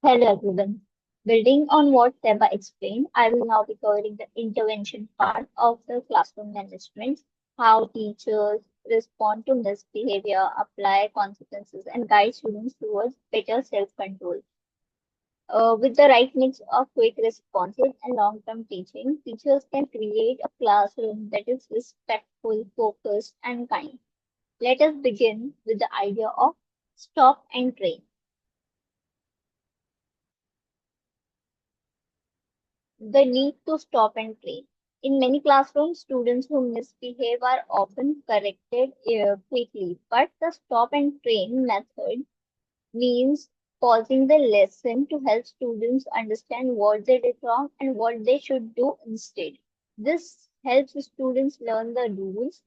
Hello everyone. Building on what Seba explained, I will now be covering the intervention part of the classroom management, how teachers respond to misbehavior, apply consequences, and guide students towards better self-control. With the right mix of quick responses and long-term teaching, teachers can create a classroom that is respectful, focused, and kind. Let us begin with the idea of stop and train. The need to stop and train. In many classrooms, students who misbehave are often corrected quickly, but the stop and train method means pausing the lesson to help students understand what they did wrong and what they should do instead. This helps students learn the rules,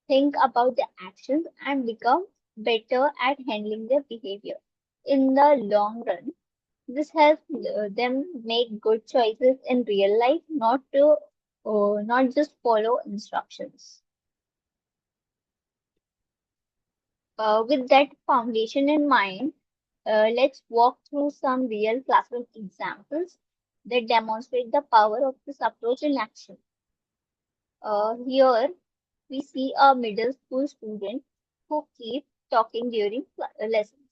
think about the actions, and become better at handling their behavior. In the long run, this helps them make good choices in real life, not just follow instructions. With that foundation in mind, let's walk through some real classroom examples that demonstrate the power of this approach in action. Here we see a middle school student who keeps talking during lessons.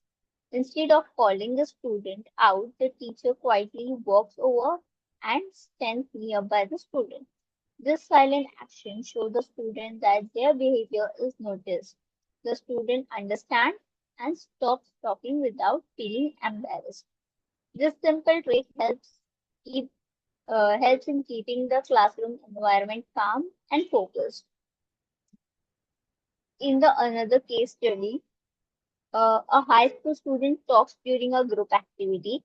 Instead of calling the student out, the teacher quietly walks over and stands nearby the student. This silent action shows the student that their behavior is noticed. The student understands and stops talking without feeling embarrassed. This simple trick keep helps in keeping the classroom environment calm and focused. In the another case study, a high school student talks during a group activity.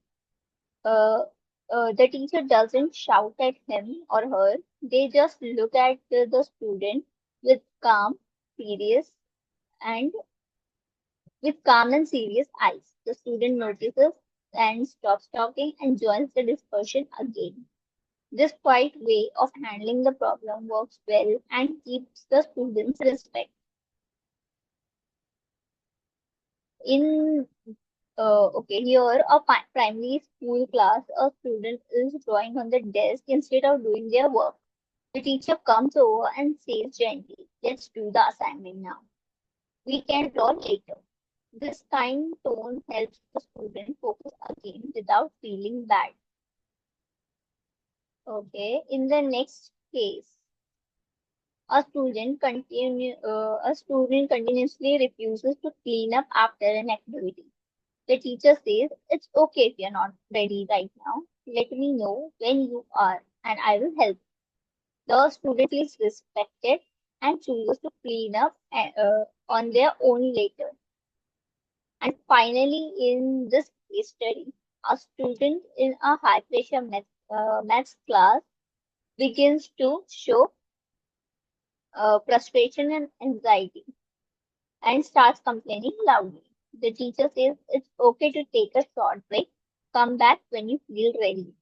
Uh, the teacher doesn't shout at him or her. They just look at the student with serious, and calm and serious eyes. The student notices and stops talking and joins the discussion again. This quiet way of handling the problem works well and keeps the students respect. In here a primary school class, a student is drawing on the desk instead of doing their work. The teacher comes over and says gently, "Let's do the assignment now. We can draw later." This kind tone helps the student focus again without feeling bad. Okay, in the next case, a student continuously refuses to clean up after an activity. The teacher says, "It's okay if you're not ready right now. Let me know when you are, and I will help." The student feels respected and chooses to clean up on their own later. And finally, in this case study, a student in a high pressure maths class begins to show frustration and anxiety and starts complaining loudly. The teacher says it's okay to take a short break. Come back when you feel ready.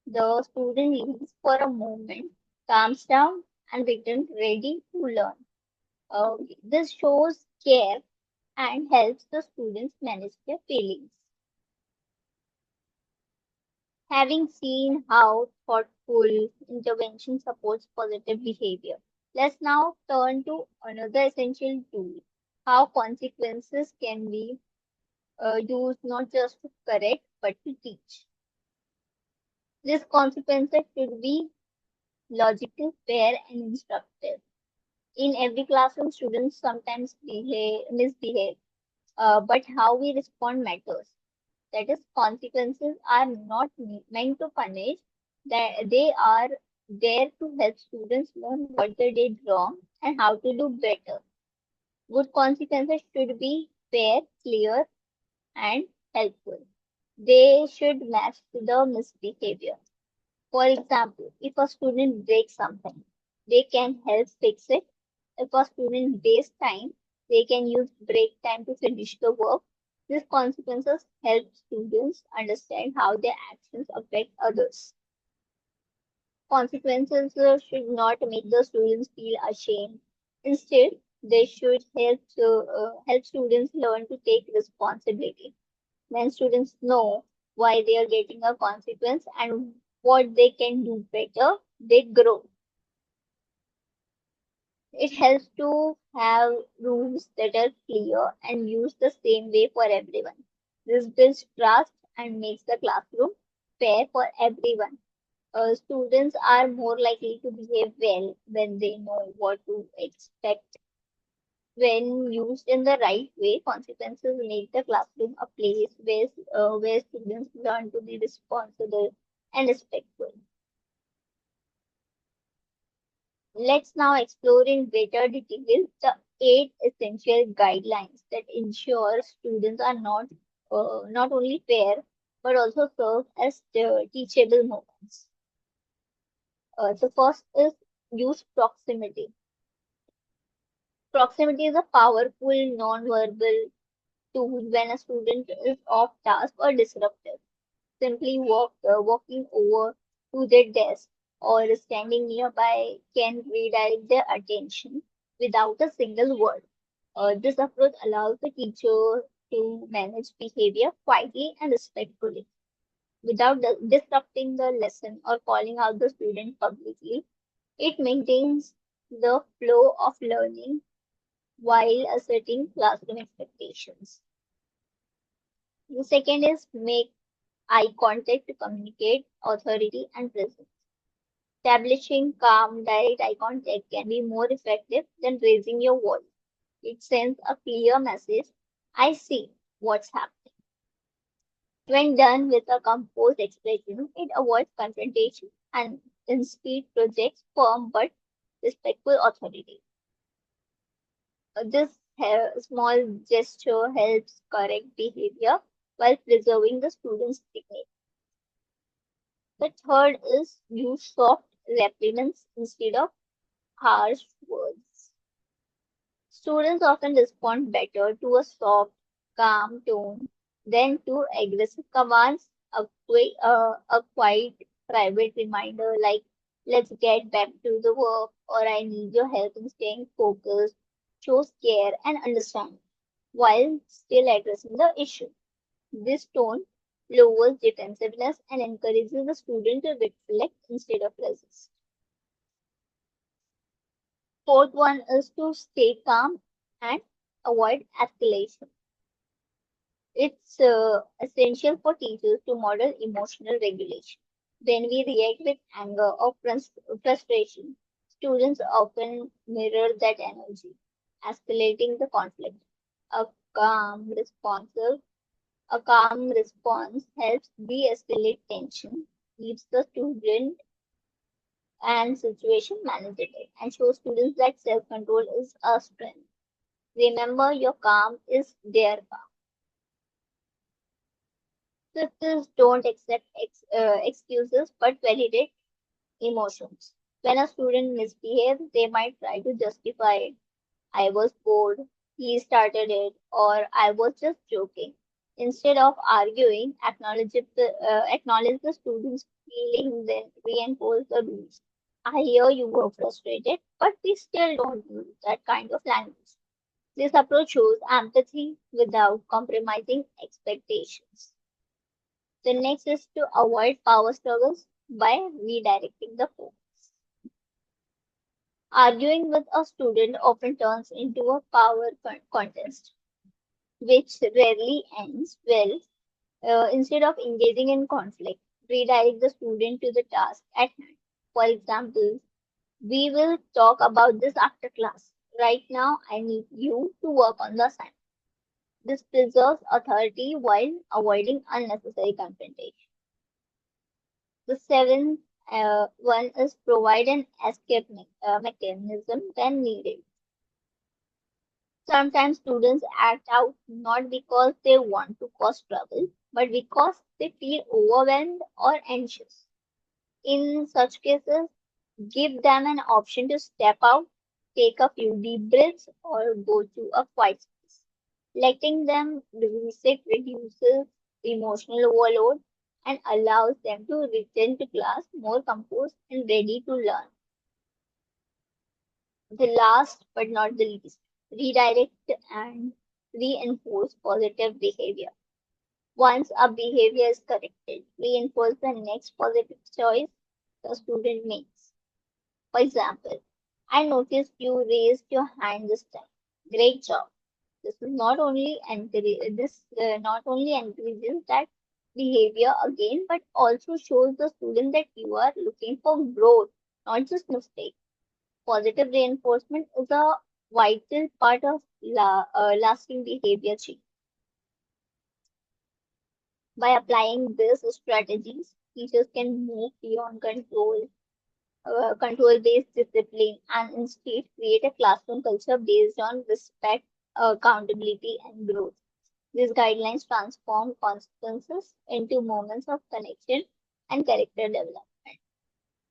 The student leaves for a moment, calms down, and returns ready to learn. This shows care and helps the students manage their feelings. Having seen how thoughtful intervention supports positive behavior, let's now turn to another essential tool, how consequences can be used not just to correct but to teach. These consequences should be logical, fair, and instructive. In every classroom, students sometimes misbehave, but how we respond matters. That is, consequences are not meant to punish, that they are there to help students learn what they did wrong and how to do better. Good consequences should be fair, clear, and helpful. They should match the misbehavior. For example, if a student breaks something, they can help fix it. If a student wastes time, they can use break time to finish the work. These consequences help students understand how their actions affect others. Consequences should not make the students feel ashamed. Instead, they should help students learn to take responsibility. When students know why they are getting a consequence, and what they can do better, they grow. It helps to have rules that are clear and used the same way for everyone. This builds trust and makes the classroom fair for everyone. Students are more likely to behave well when they know what to expect. When used in the right way, consequences make the classroom a place where students learn to be responsible and respectful. Let's now explore in greater detail the 8 essential guidelines that ensure students are not only fair but also serve as teachable moments. The first is use proximity. Proximity is a powerful non-verbal tool when a student is off task or disruptive. Simply walking over to their desk or standing nearby can redirect their attention without a single word. This approach allows the teacher to manage behavior quietly and respectfully without disrupting the lesson or calling out the student publicly. It maintains the flow of learning while asserting classroom expectations. The second is make eye contact to communicate authority and presence. Establishing calm, direct eye contact can be more effective than raising your voice. It sends a clear message: I see what's happening. When done with a composed expression, it avoids confrontation and instead projects firm but respectful authority. This small gesture helps correct behavior while preserving the student's dignity. The third is use soft reprimands instead of harsh words. Students often respond better to a soft, calm tone than to aggressive commands. A quiet private reminder like, let's get back to the work, or I need your help in staying focused, shows care and understanding while still addressing the issue. This tone lowers defensiveness and encourages the student to reflect instead of resist. Fourth one is to stay calm and avoid escalation. It's essential for teachers to model emotional regulation. When we react with anger or frustration, students often mirror that energy, escalating the conflict. A calm, responsive, a calm response helps de-escalate tension, keeps the student and situation manageable, and shows students that self-control is a strength. Remember, your calm is their calm. Fifth, don't accept excuses but validate emotions. When a student misbehaves, they might try to justify it. I was bored, he started it, or I was just joking. Instead of arguing, acknowledge the student's feeling, then reinforce the rules. I hear you were frustrated, but we still don't use that kind of language. This approach shows empathy without compromising expectations. The next is to avoid power struggles by redirecting the focus. Arguing with a student often turns into a power contest, which rarely ends well. Instead of engaging in conflict, redirect the student to the task at hand. For example, we will talk about this after class. Right now, I need you to work on the assignment. This preserves authority while avoiding unnecessary confrontation. The seventh one is provide an escape mechanism when needed. Sometimes students act out not because they want to cause trouble, but because they feel overwhelmed or anxious. In such cases, give them an option to step out, take a few deep breaths, or go to a quiet space. Letting them reset reduces emotional overload and allows them to return to class more composed and ready to learn. The last but not the least, redirect and reinforce positive behavior. Once a behavior is corrected, reinforce the next positive choice the student makes. For example, I noticed you raised your hand this time. Great job. This not only encourages that behavior again, but also shows the student that you are looking for growth, not just mistake. Positive reinforcement is a vital part of lasting behavior change. By applying these strategies, teachers can move beyond control-based discipline, and instead create a classroom culture based on respect, accountability, and growth. These guidelines transform consequences into moments of connection and character development.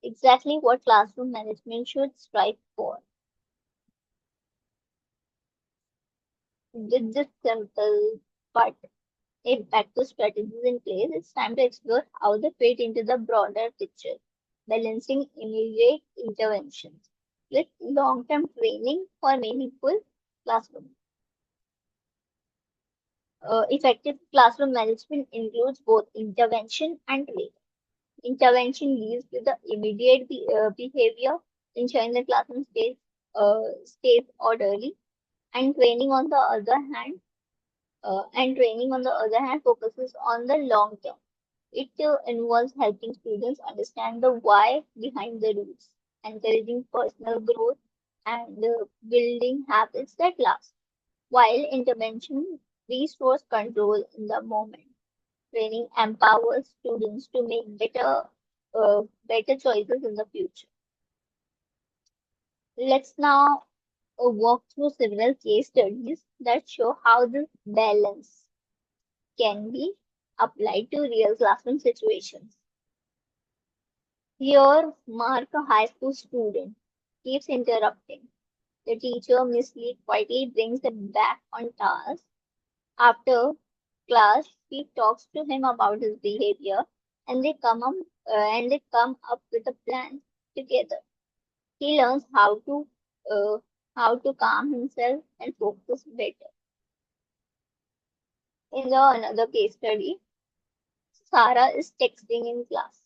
Exactly what classroom management should strive for. With this simple but impactful strategies in place, it's time to explore how they fit into the broader picture, balancing immediate interventions with long-term training for meaningful classroom. Effective classroom management includes both intervention and training. Intervention leads to the immediate behavior, ensuring the classroom stays orderly, and training on the other hand focuses on the long term. It involves helping students understand the why behind the rules, encouraging personal growth, and building habits that last. While intervention restores control in the moment, training empowers students to make better choices in the future. Let's now walk through several case studies that show how this balance can be applied to real classroom situations. Here, Mark, a high school student, keeps interrupting. The teacher, Miss Lee, quietly brings him back on task. After class, she talks to him about his behavior, and they come up with a plan together. He learns uh, how to calm himself and focus better. In the another case study, Sarah is texting in class.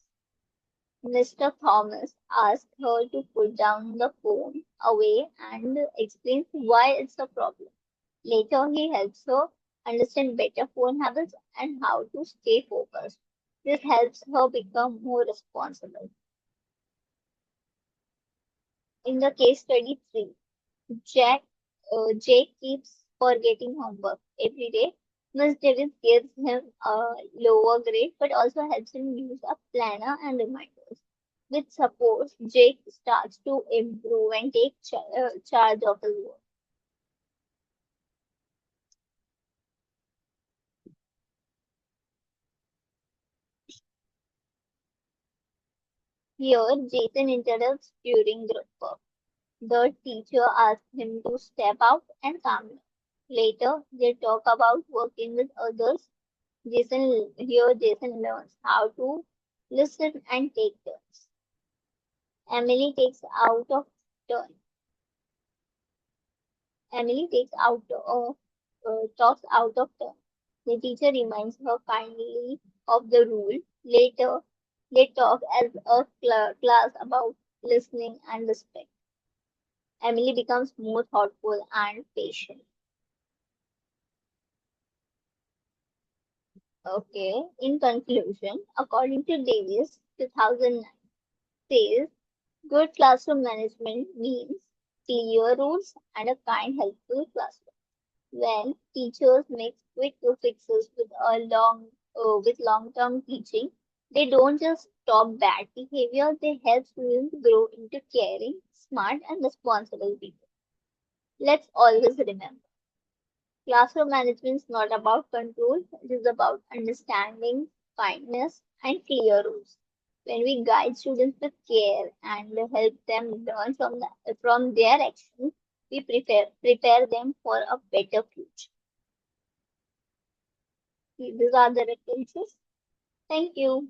Mr. Thomas asks her to put down the phone away and explains why it's a problem. Later, he helps her understand better phone habits and how to stay focused. This helps her become more responsible. In the case study 3, Jake keeps forgetting homework every day. Miss Davis gives him a lower grade but also helps him use a planner and reminders. With support, Jake starts to improve and take charge of his work. Here, Jason interrupts during group work. The teacher asks him to step out and calm down. Later, they talk about working with others. Jason learns how to listen and take turns. Emily takes out of turn. Emily takes out of talks out of turn. The teacher reminds her kindly of the rule. Later, they talk as a class about listening and respect. Emily becomes more thoughtful and patient. Okay. In conclusion, according to Davis, 2009 says good classroom management means clear rules and a kind, helpful classroom. When teachers make quick fixes with long-term teaching, they don't just stop bad behavior, they help students grow into caring, smart, and responsible people. Let's always remember, classroom management is not about control, it is about understanding, kindness, and clear rules. When we guide students with care and help them learn from their actions, we prepare them for a better future. These are the references. Thank you.